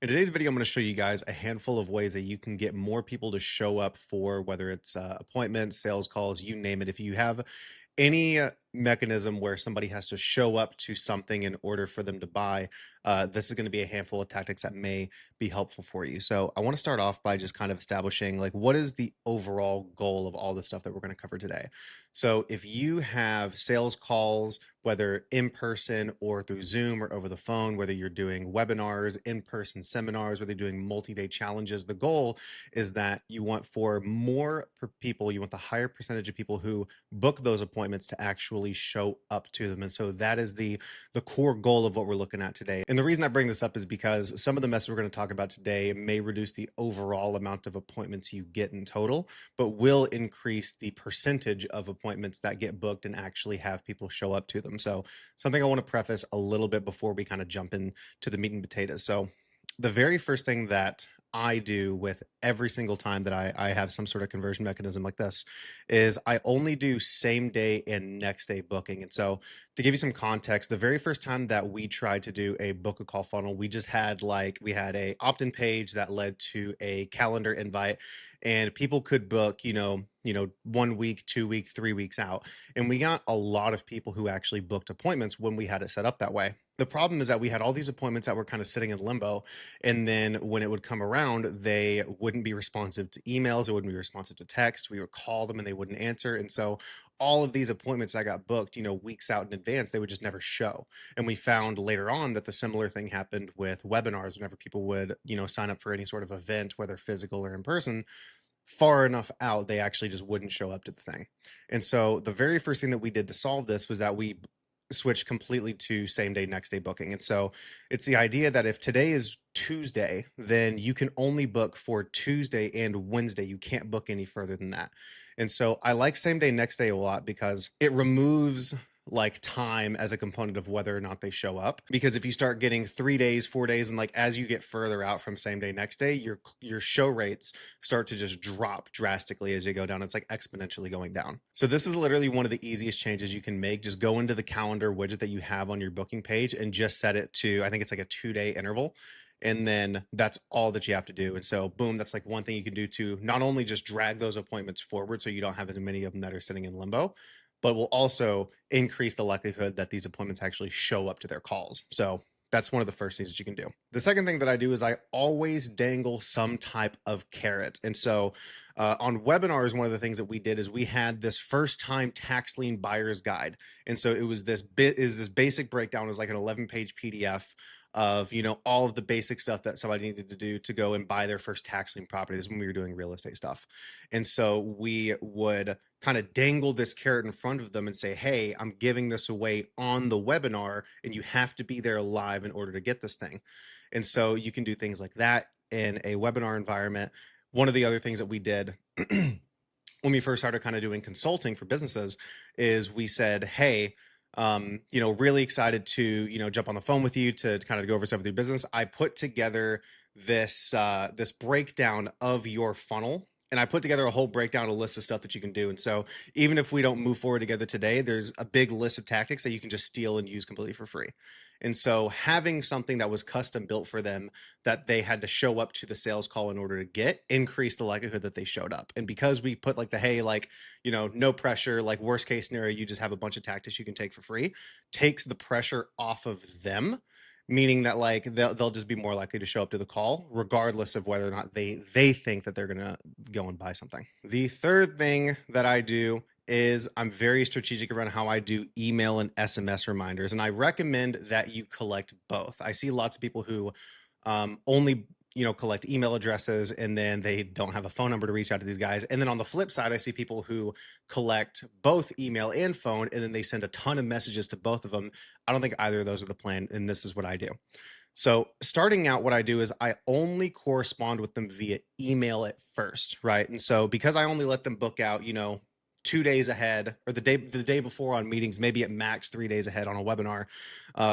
In today's video, I'm going to show you guys a handful of ways that you can get more people to show up for whether it's appointments, sales calls, you name it. If you have any mechanism where somebody has to show up to something in order for them to buy, this is going to be a handful of tactics that may be helpful for you. So I want to start off by just kind of establishing like what is the overall goal of all the stuff that we're going to cover today. So if you have sales calls, whether in person or through Zoom or over the phone, whether you're doing webinars, in person seminars, whether you're doing multi day challenges, the goal is that you want for more people, you want the higher percentage of people who book those appointments to actually show up to them. And so that is the core goal of what we're looking at today. And the reason I bring this up is because some of the mess we're going to talk about today may reduce the overall amount of appointments you get in total, but will increase the percentage of appointments that get booked and actually have people show up to them. So something I want to preface a little bit before we kind of jump into the meat and potatoes. So the very first thing that I do with every single time that I have some sort of conversion mechanism like this is I only do same day and next day booking. And so to give you some context, the very first time that we tried to do a book a call funnel, we just had we had a opt-in page that led to a calendar invite and people could book, 1 week, 2 week, 3 weeks out. And we got a lot of people who actually booked appointments when we had it set up that way. The problem is that we had all these appointments that were kind of sitting in limbo. And then when it would come around, they wouldn't be responsive to emails, it wouldn't be responsive to text. We would call them and they wouldn't answer. And so all of these appointments I got booked, weeks out in advance, they would just never show. And we found later on that the similar thing happened with webinars whenever people would, sign up for any sort of event, whether physical or in person, far enough out, they actually just wouldn't show up to the thing. And so the very first thing that we did to solve this was that we switched completely to same day, next day booking. And so it's the idea that if today is Tuesday, then you can only book for Tuesday and Wednesday. You can't book any further than that. And so I like same day, next day a lot because it removes like time as a component of whether or not they show up, because if you start getting 3 days, 4 days, and like as you get further out from same day, next day, your show rates start to just drop drastically as you go down. It's like exponentially going down. So this is literally one of the easiest changes you can make. Just go into the calendar widget that you have on your booking page and just set it to, I think it's like a 2 day interval. And then that's all that you have to do. And so boom, that's like one thing you can do to not only just drag those appointments forward so you don't have as many of them that are sitting in limbo, but will also increase the likelihood that these appointments actually show up to their calls. So that's one of the first things that you can do. The second thing that I do is I always dangle some type of carrot. And so on webinars, one of the things that we did is we had this first time tax lien buyer's guide. And so it was this basic breakdown. It was like an 11-page PDF of all of the basic stuff that somebody needed to do to go and buy their first tax lien property. This is when we were doing real estate stuff. And so we would kind of dangle this carrot in front of them and say, hey, I'm giving this away on the webinar and you have to be there live in order to get this thing. And so you can do things like that in a webinar environment. One of the other things that we did when we first started kind of doing consulting for businesses is we said, hey, really excited to, jump on the phone with you to kind of go over stuff with your business. I put together this breakdown of your funnel, and I put together a whole breakdown, a list of stuff that you can do. And so even if we don't move forward together today, there's a big list of tactics that you can just steal and use completely for free. And so having something that was custom built for them that they had to show up to the sales call in order to get increased the likelihood that they showed up. And because we put like the, hey, like, no pressure, like worst case scenario, you just have a bunch of tactics you can take for free, takes the pressure off of them, meaning that like they'll just be more likely to show up to the call regardless of whether or not they think that they're going to go and buy something. The third thing that I do is I'm very strategic around how I do email and SMS reminders. And I recommend that you collect both. I see lots of people who only collect email addresses and then they don't have a phone number to reach out to these guys. And then on the flip side, I see people who collect both email and phone and then they send a ton of messages to both of them. I don't think either of those are the plan. And this is what I do. So starting out, what I do is I only correspond with them via email at first, right? And so because I only let them book out, 2 days ahead or the day before on meetings, maybe at max 3 days ahead on a webinar,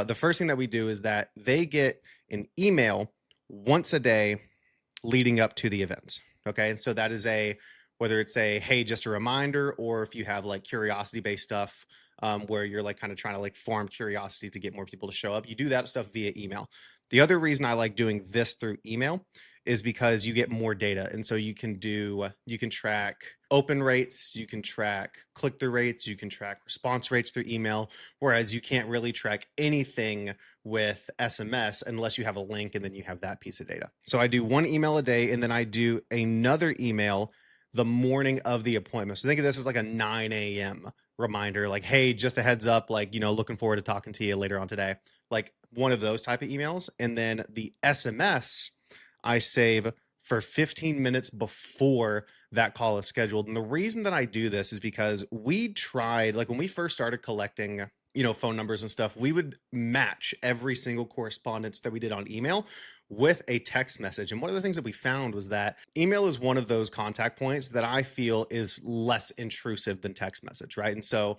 the first thing that we do is that they get an email once a day leading up to the event. Okay. And so that is whether it's hey, just a reminder, or if you have like curiosity based stuff, where you're like kind of trying to like form curiosity to get more people to show up, you do that stuff via email. The other reason I like doing this through email is because you get more data. And so you can track open rates, you can track click through rates, you can track response rates through email, whereas you can't really track anything with SMS unless you have a link and then you have that piece of data. So I do one email a day and then I do another email the morning of the appointment. So think of this as like a 9 a.m. reminder, like, hey, just a heads up, like, looking forward to talking to you later on today, like one of those type of emails. And then the SMS I save for 15 minutes before that call is scheduled. And the reason that I do this is because we tried, like when we first started collecting, phone numbers and stuff, we would match every single correspondence that we did on email with a text message. And one of the things that we found was that email is one of those contact points that I feel is less intrusive than text message, right? And so,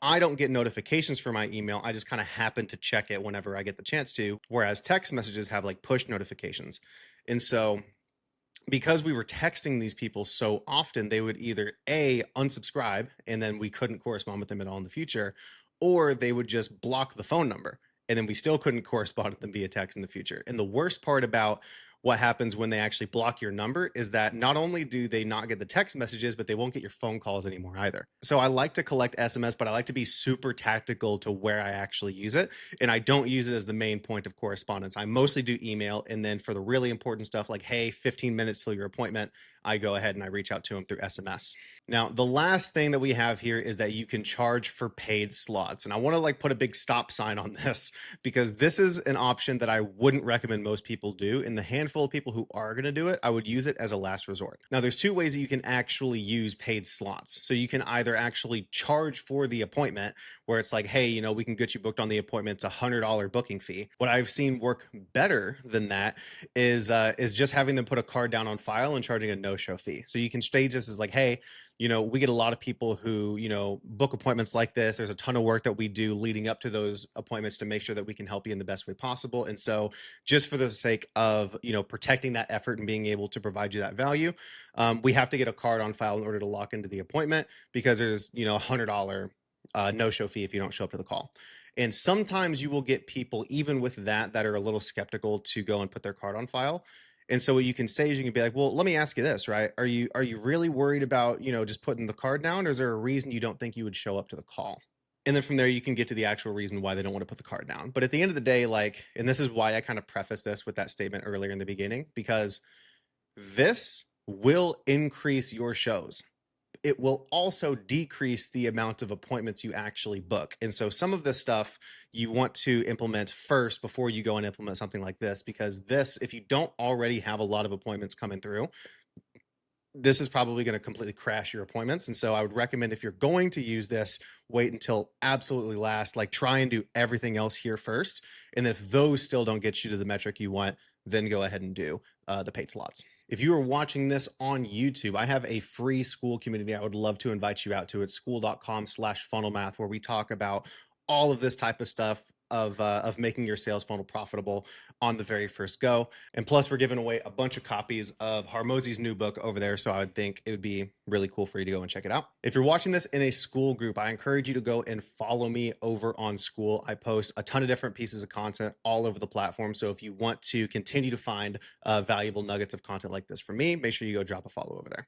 I don't get notifications for my email. I just kind of happen to check it whenever I get the chance to, whereas text messages have like push notifications. And so, because we were texting these people so often, they would either A, unsubscribe, and then we couldn't correspond with them at all in the future, or they would just block the phone number. And then we still couldn't correspond with them via text in the future. And the worst part about what happens when they actually block your number is that not only do they not get the text messages, but they won't get your phone calls anymore either. So I like to collect SMS, but I like to be super tactical to where I actually use it. And I don't use it as the main point of correspondence. I mostly do email. And then for the really important stuff, like, hey, 15 minutes till your appointment, I go ahead and I reach out to them through SMS. Now, the last thing that we have here is that you can charge for paid slots. And I want to like put a big stop sign on this because this is an option that I wouldn't recommend most people do. And the handful of people who are going to do it, I would use it as a last resort. Now, there's two ways that you can actually use paid slots. So you can either actually charge for the appointment where it's like, hey, we can get you booked on the appointment. It's $100 booking fee. What I've seen work better than that is just having them put a card down on file and charging a no-show fee. So you can stage this as like, hey, we get a lot of people who, book appointments like this. There's a ton of work that we do leading up to those appointments to make sure that we can help you in the best way possible. And so just for the sake of, protecting that effort and being able to provide you that value, we have to get a card on file in order to lock into the appointment because there's, $100 no-show fee if you don't show up to the call. And sometimes you will get people, even with that are a little skeptical to go and put their card on file. And so what you can say is you can be like, well, let me ask you this, right? Are you really worried about, just putting the card down, or is there a reason you don't think you would show up to the call? And then from there, you can get to the actual reason why they don't want to put the card down. But at the end of the day, like, and this is why I kind of preface this with that statement earlier in the beginning, because this will increase your shows. It will also decrease the amount of appointments you actually book. And so some of this stuff you want to implement first before you go and implement something like this, because this, if you don't already have a lot of appointments coming through, this is probably going to completely crash your appointments. And so I would recommend, if you're going to use this, wait until absolutely last, like try and do everything else here first. And if those still don't get you to the metric you want, then go ahead and do the paid slots. If you are watching this on YouTube, I have a free Skool community I would love to invite you out to. It's skool.com/funnelmath, where we talk about all of this type of stuff of making your sales funnel profitable on the very first go. And plus, we're giving away a bunch of copies of Hormozi's new book over there. So I would think it would be really cool for you to go and check it out. If you're watching this in a Skool group, I encourage you to go and follow me over on Skool. I post a ton of different pieces of content all over the platform. So if you want to continue to find valuable nuggets of content like this from me, make sure you go drop a follow over there.